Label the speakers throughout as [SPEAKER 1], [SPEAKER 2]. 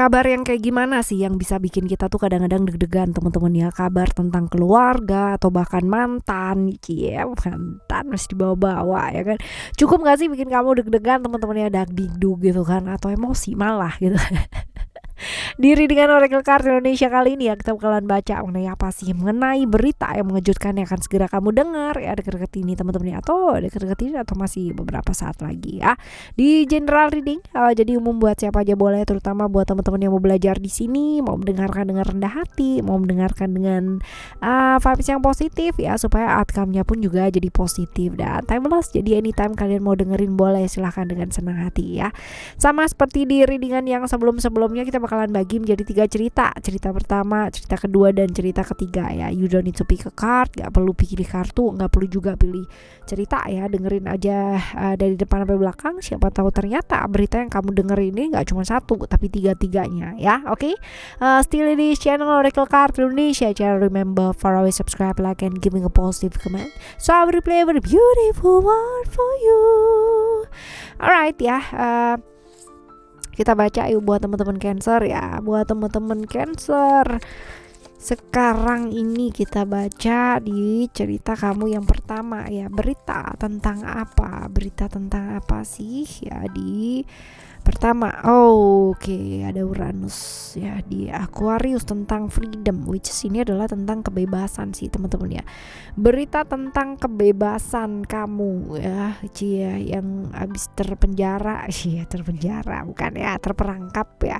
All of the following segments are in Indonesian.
[SPEAKER 1] kabar yang kayak gimana sih yang bisa bikin kita tuh kadang-kadang deg-degan teman-teman ya? Kabar tentang keluarga atau bahkan mantan, mantan masih dibawa-bawa ya kan? Cukup nggak sih bikin kamu deg-degan teman-teman ya, dagdikduk gitu kan, atau emosi malah gitu? Diri dengan Oracle Card Indonesia kali ini ya, kita bakalan baca mengenai apa sih, mengenai berita yang mengejutkan yang akan segera kamu dengar ya dekat-dekat ini teman-teman ya, atau dekat-dekat ini atau masih beberapa saat lagi ya. Di general reading, jadi umum buat siapa aja boleh, terutama buat teman-teman yang mau belajar di sini, mau mendengarkan dengan rendah hati, mau mendengarkan dengan vibes yang positif ya, supaya outcome-nya pun juga jadi positif dan timeless. Jadi anytime kalian mau dengerin boleh, silahkan dengan senang hati ya. Sama seperti di readingan yang sebelum-sebelumnya, kita bakalan bagi menjadi 3 cerita. Cerita pertama, cerita kedua, dan cerita ketiga ya. You don't need to pick a card, gak perlu pilih kartu, gak perlu juga pilih cerita ya. Dengerin aja dari depan sampai belakang. Siapa tahu ternyata berita yang kamu denger ini gak cuma satu, tapi 3-3-nya ya. Oke? Still di channel Oracle Card Indonesia. Jangan remember for always subscribe, like, and giving a positive comment. So I will play a very beautiful word for you. Alright ya. Kita baca yuk buat teman-teman Cancer ya. Buat teman-teman Cancer, sekarang ini kita baca di cerita kamu yang pertama ya. Berita tentang apa? Berita tentang apa sih ya di pertama? Oke, ada Uranus ya di Aquarius tentang freedom, which is ini adalah tentang kebebasan sih teman-teman ya. Berita tentang kebebasan kamu ya, yang habis terpenjara, terpenjara bukan ya, terperangkap ya.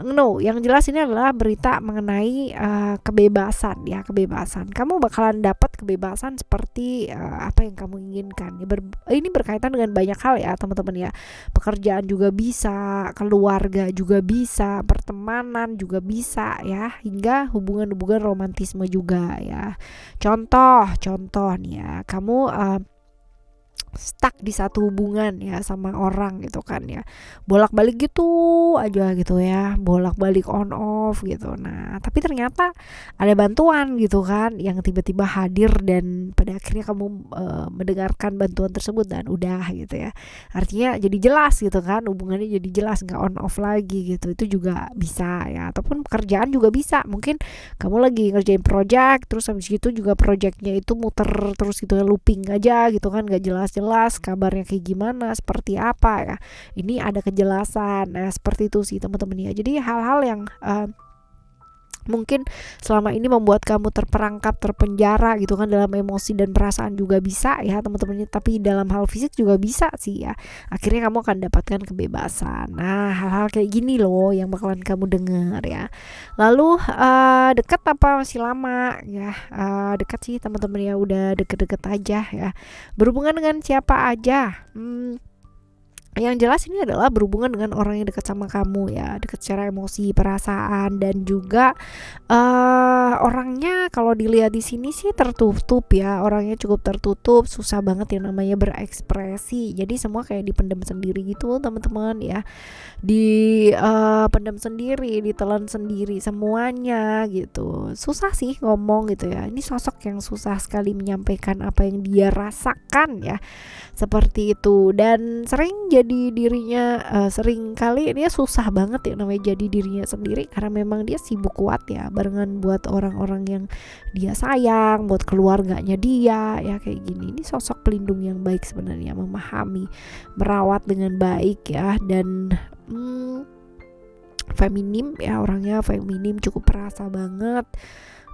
[SPEAKER 1] No, yang jelas ini adalah berita mengenai kebebasan ya, kebebasan. Kamu bakalan dapat kebebasan seperti apa yang kamu inginkan. Ini berkaitan dengan banyak hal ya teman-teman ya. Pekerjaan juga bisa, keluarga juga bisa, pertemanan juga bisa ya, hingga hubungan-hubungan romantisme juga ya. Contoh nih ya, kamu stuck di satu hubungan ya sama orang gitu kan ya, bolak-balik gitu aja gitu ya, bolak-balik on off gitu. Nah tapi ternyata ada bantuan gitu kan yang tiba-tiba hadir, dan pada akhirnya kamu mendengarkan bantuan tersebut dan udah gitu ya, artinya jadi jelas gitu kan, hubungannya jadi jelas, nggak on off lagi gitu. Itu juga bisa ya, ataupun pekerjaan juga bisa. Mungkin kamu lagi ngerjain project, terus habis itu juga projectnya itu muter terus gitu ya, looping aja gitu kan, nggak jelas kabarnya kayak gimana, seperti apa ya, ini ada kejelasan. Nah seperti itu sih teman-teman ya. Jadi hal-hal yang mungkin selama ini membuat kamu terperangkap, terpenjara gitu kan dalam emosi dan perasaan juga bisa ya teman-teman, tapi dalam hal fisik juga bisa sih ya. Akhirnya kamu akan dapatkan kebebasan. Nah hal-hal kayak gini loh yang bakalan kamu dengar ya. Lalu dekat apa masih lama ya? Dekat sih teman-teman ya, udah deket-deket aja ya. Berhubungan dengan siapa aja? Yang jelas ini adalah berhubungan dengan orang yang dekat sama kamu ya, dekat secara emosi, perasaan, dan juga orangnya kalau dilihat di sini sih tertutup ya, orangnya cukup tertutup, susah banget yang namanya berekspresi. Jadi semua kayak dipendam sendiri gitu teman-teman ya, pendam sendiri, ditelan sendiri semuanya gitu. Susah sih ngomong gitu ya. Ini sosok yang susah sekali menyampaikan apa yang dia rasakan ya, seperti itu. Dan sering jadi dirinya, sering kali dia susah banget ya namanya jadi dirinya sendiri, karena memang dia sibuk kuat ya barengan buat orang-orang yang dia sayang, buat keluarganya dia ya kayak gini. Ini sosok pelindung yang baik sebenarnya, memahami, merawat dengan baik ya, dan feminim ya, orangnya feminim, cukup perasa banget,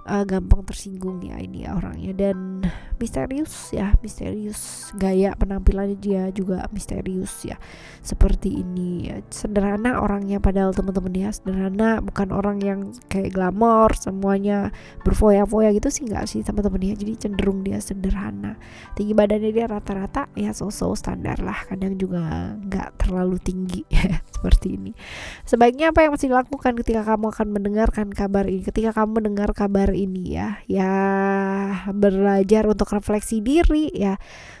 [SPEAKER 1] gampang tersinggung ya ini orangnya, dan misterius ya, misterius, gaya penampilannya dia juga misterius ya, seperti ini ya. Sederhana orangnya, padahal teman-teman ya sederhana, bukan orang yang kayak glamor semuanya berfoya-foya gitu sih, nggak sih teman-teman ya. Jadi cenderung dia sederhana. Tinggi badannya dia rata-rata ya, so standar lah, kadang juga nggak terlalu tinggi ya, seperti ini. Sebaiknya apa yang mesti dilakukan ketika kamu akan mendengarkan kabar ini, ketika kamu mendengar kabar ini ya, belajar untuk refleksi diri ya,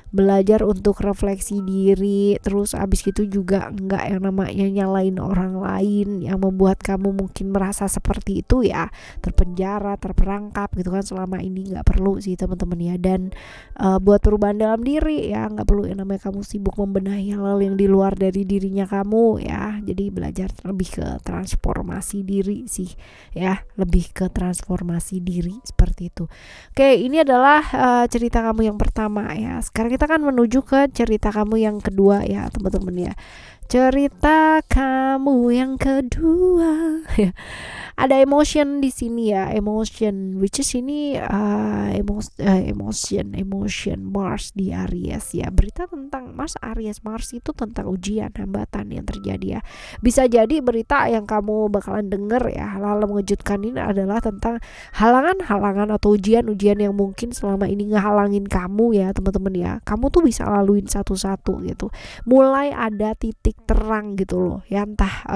[SPEAKER 1] belajar untuk refleksi diri, terus abis itu juga nggak yang namanya nyalain orang lain yang membuat kamu mungkin merasa seperti itu ya, terpenjara, terperangkap gitu kan. Selama ini nggak perlu sih teman-teman ya. Dan buat perubahan dalam diri ya, nggak perlu yang namanya kamu sibuk membenahi hal yang di luar dari dirinya kamu ya. Jadi belajar lebih ke transformasi diri sih ya, lebih ke transformasi diri seperti itu. Oke, ini adalah cerita kamu yang pertama ya. Sekarang kita akan menuju ke cerita kamu yang kedua ya teman-teman ya. Cerita kamu yang kedua ya. Ada emotion di sini ya, emotion, which is ini emotion Mars di Aries ya. Berita tentang Mars Aries. Mars itu tentang ujian, hambatan yang terjadi ya. Bisa jadi berita yang kamu bakalan denger ya, hal-hal mengejutkan ini adalah tentang halangan-halangan atau ujian-ujian yang mungkin selama ini ngehalangin kamu ya teman-teman ya. Kamu tuh bisa laluin satu-satu gitu. Mulai ada titik terang gitu loh ya, entah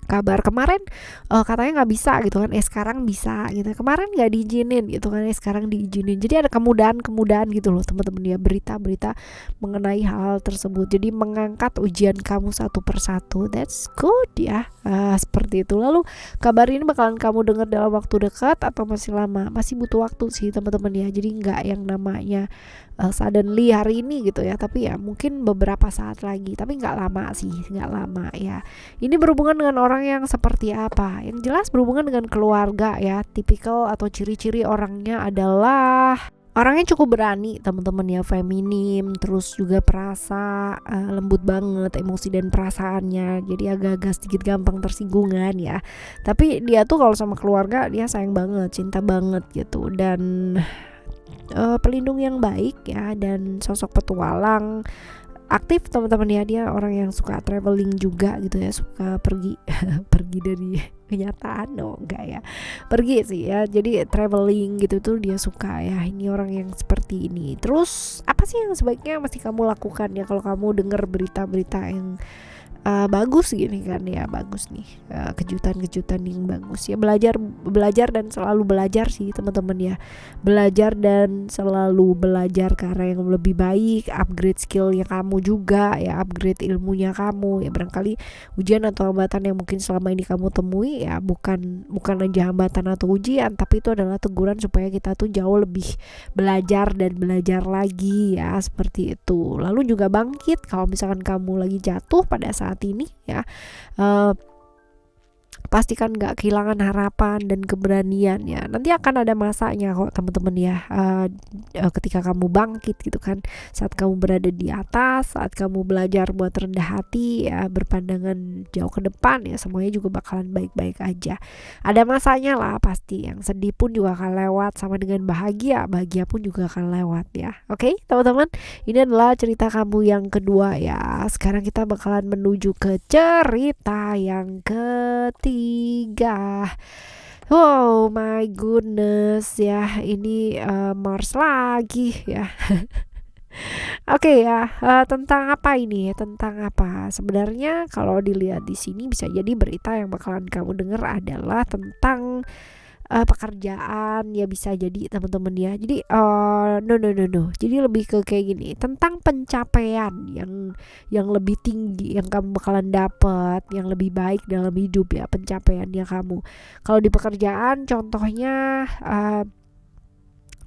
[SPEAKER 1] kabar kemarin katanya nggak bisa gitu kan, sekarang bisa gitu. Kemarin nggak diizinin gitu kan, sekarang diizinin. Jadi ada kemudahan gitu loh teman-teman ya, berita-berita mengenai hal tersebut. Jadi mengangkat ujian kamu satu persatu. That's good ya, seperti itu. Lalu kabar ini bakalan kamu dengar dalam waktu dekat atau masih lama? Masih butuh waktu sih teman-teman ya. Jadi nggak yang namanya suddenly hari ini gitu ya, tapi ya mungkin beberapa saat lagi, tapi nggak lama sih, nggak lama ya. Ini berhubungan dengan orang yang seperti apa? Yang jelas berhubungan dengan keluarga ya. Tipikal atau ciri-ciri orangnya adalah orangnya cukup berani teman-teman ya, feminim, terus juga perasa, lembut banget emosi dan perasaannya. Jadi agak-agak sedikit gampang tersinggungan ya. Tapi dia tuh kalau sama keluarga dia sayang banget, cinta banget gitu. Dan pelindung yang baik ya, dan sosok petualang, aktif teman-teman ya. Dia orang yang suka traveling juga gitu ya, suka pergi pergi dari kenyataan. Enggak ya, pergi sih ya, jadi traveling gitu tuh dia suka ya. Ini orang yang seperti ini. Terus apa sih yang sebaiknya mesti kamu lakukan ya kalau kamu dengar berita-berita yang bagus gini kan ya, bagus nih, kejutan-kejutan yang bagus ya. Belajar dan selalu belajar sih teman-teman ya. Belajar dan selalu belajar ke arah yang lebih baik, upgrade skillnya kamu juga ya, upgrade ilmunya kamu ya. Barangkali ujian atau hambatan yang mungkin selama ini kamu temui ya bukan aja hambatan atau ujian, tapi itu adalah teguran supaya kita tuh jauh lebih belajar dan belajar lagi ya, seperti itu. Lalu juga bangkit kalau misalkan kamu lagi jatuh pada saat ini ya. Pastikan gak kehilangan harapan dan keberanian ya. Nanti akan ada masanya kok teman-teman ya, ketika kamu bangkit gitu kan, saat kamu berada di atas, saat kamu belajar buat rendah hati ya, berpandangan jauh ke depan ya, semuanya juga bakalan baik-baik aja. Ada masanya lah pasti. Yang sedih pun juga akan lewat, sama dengan bahagia pun juga akan lewat ya. Oke teman-teman, ini adalah cerita kamu yang kedua ya. Sekarang kita bakalan menuju ke cerita yang ketiga. Oh my goodness ya, ini Mars lagi ya. Oke ya, tentang apa ini? Tentang apa? Sebenarnya kalau dilihat di sini bisa jadi berita yang bakalan kamu dengar adalah tentang pekerjaan ya, bisa jadi teman-teman ya. Jadi no. Jadi lebih ke kayak gini, tentang pencapaian yang lebih tinggi yang kamu bakalan dapat, yang lebih baik dalam hidup ya, pencapaiannya kamu. Kalau di pekerjaan contohnya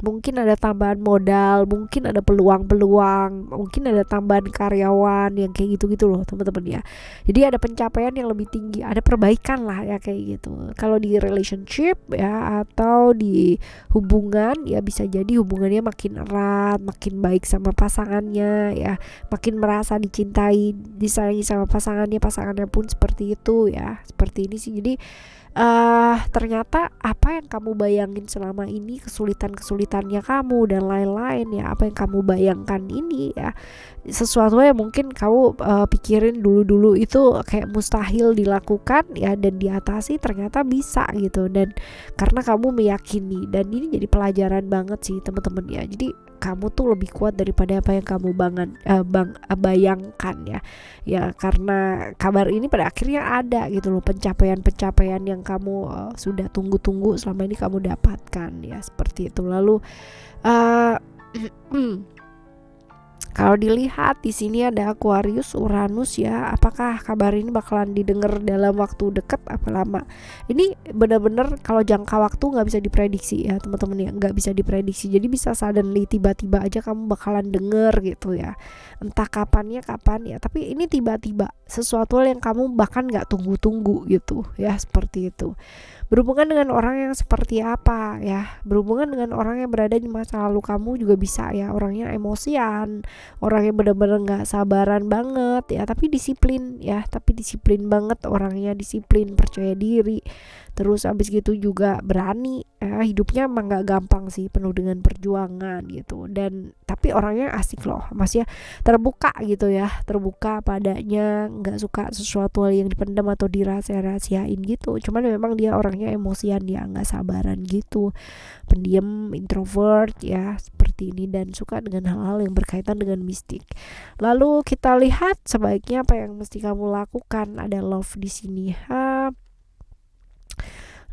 [SPEAKER 1] mungkin ada tambahan modal, mungkin ada peluang-peluang, mungkin ada tambahan karyawan yang kayak gitu-gitu loh teman-teman ya. Jadi ada pencapaian yang lebih tinggi, ada perbaikan lah ya kayak gitu. Kalau di relationship ya atau di hubungan ya, bisa jadi hubungannya makin erat, makin baik sama pasangannya ya, makin merasa dicintai, disayangi sama pasangannya pun seperti itu ya. Seperti ini sih. Jadi ternyata apa yang kamu bayangin selama ini, kesulitannya kamu dan lain-lain ya, apa yang kamu bayangkan ini ya, sesuatu yang mungkin kamu pikirin dulu itu kayak mustahil dilakukan ya, dan diatasi ternyata bisa gitu. Dan karena kamu meyakini, dan ini jadi pelajaran banget sih teman-teman ya. Jadi kamu tuh lebih kuat daripada apa yang kamu bayangkan ya, karena kabar ini pada akhirnya ada gitu loh, pencapaian yang kamu sudah tunggu-tunggu selama ini kamu dapatkan ya, seperti itu. Lalu Kalau dilihat di sini ada Aquarius, Uranus ya. Apakah kabar ini bakalan didengar dalam waktu dekat apa lama? Ini benar-benar kalau jangka waktu nggak bisa diprediksi ya teman-teman ya, nggak bisa diprediksi. Jadi bisa suddenly tiba-tiba aja kamu bakalan denger gitu ya. Entah kapan ya. Tapi ini tiba-tiba sesuatu yang kamu bahkan nggak tunggu-tunggu gitu ya, seperti itu. Berhubungan dengan orang yang seperti apa ya, berhubungan dengan orang yang berada di masa lalu kamu juga bisa ya, orangnya emosian, orang yang benar-benar nggak sabaran banget ya, tapi disiplin banget orangnya, disiplin, percaya diri, terus abis gitu juga berani ya, hidupnya emang nggak gampang sih, penuh dengan perjuangan gitu, dan tapi orangnya asik loh mas ya, terbuka gitu ya, terbuka padanya, nggak suka sesuatu yang dipendam atau dirahasia-rahasiain gitu. Cuman memang dia orangnya emosian ya, nggak sabaran gitu, pendiam, introvert ya, seperti ini, dan suka dengan hal-hal yang berkaitan dengan mistik. Lalu kita lihat sebaiknya apa yang mesti kamu lakukan. Ada love di sini.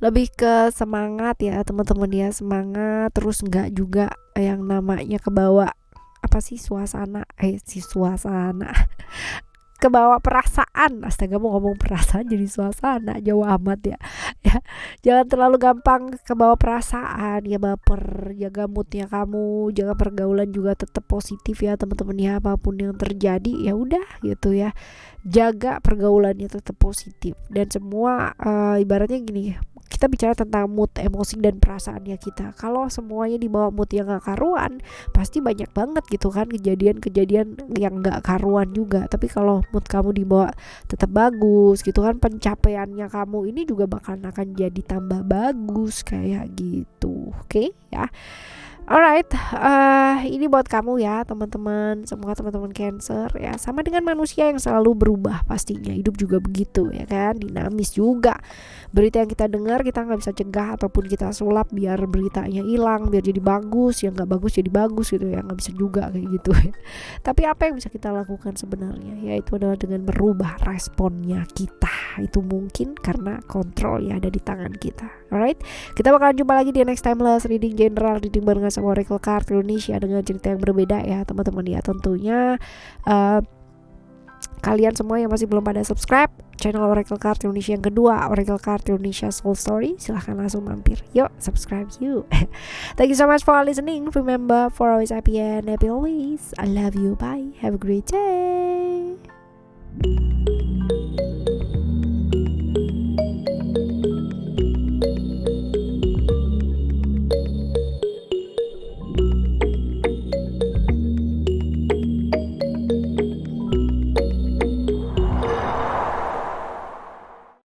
[SPEAKER 1] Lebih ke semangat ya teman-teman ya, semangat, terus nggak juga yang namanya kebawa apa sih suasana kebawa perasaan. Astaga, mau ngomong perasaan jadi suasana, jauh amat ya. Ya, jangan terlalu gampang kebawa perasaan ya, baper. Jaga moodnya kamu, jaga pergaulan juga tetap positif ya teman-teman ya, apapun yang terjadi ya udah gitu ya, jaga pergaulannya tetap positif. Dan semua ibaratnya gini, kita bicara tentang mood, emosi dan perasaannya kita. Kalau semuanya dibawa mood yang gak karuan, pasti banyak banget gitu kan kejadian-kejadian yang gak karuan juga. Tapi kalau mood kamu dibawa tetap bagus gitu kan, pencapaiannya kamu ini juga bakalan akan jadi tambah bagus kayak gitu. Oke ya. Alright, ini buat kamu ya teman-teman, semua teman-teman Cancer ya, sama dengan manusia yang selalu berubah pastinya, hidup juga begitu ya kan, dinamis juga. Berita yang kita dengar kita nggak bisa cegah ataupun kita sulap biar beritanya hilang, biar jadi bagus, yang nggak bagus jadi bagus gitu ya, nggak bisa juga kayak gitu ya. Tapi apa yang bisa kita lakukan sebenarnya, yaitu adalah dengan merubah responnya kita. Itu mungkin karena kontrol ya ada di tangan kita. Alright, kita bakalan jumpa lagi di next timeless reading general, reading barengan sama Oracle Card Indonesia dengan cerita yang berbeda ya teman-teman ya. Tentunya kalian semua yang masih belum pada subscribe channel Oracle Card Indonesia yang kedua, Oracle Card Indonesia Soul Story, silahkan langsung mampir, yuk subscribe yuk. Thank you so much for listening. Remember, for always happy and happy always. I love you. Bye. Have a great day.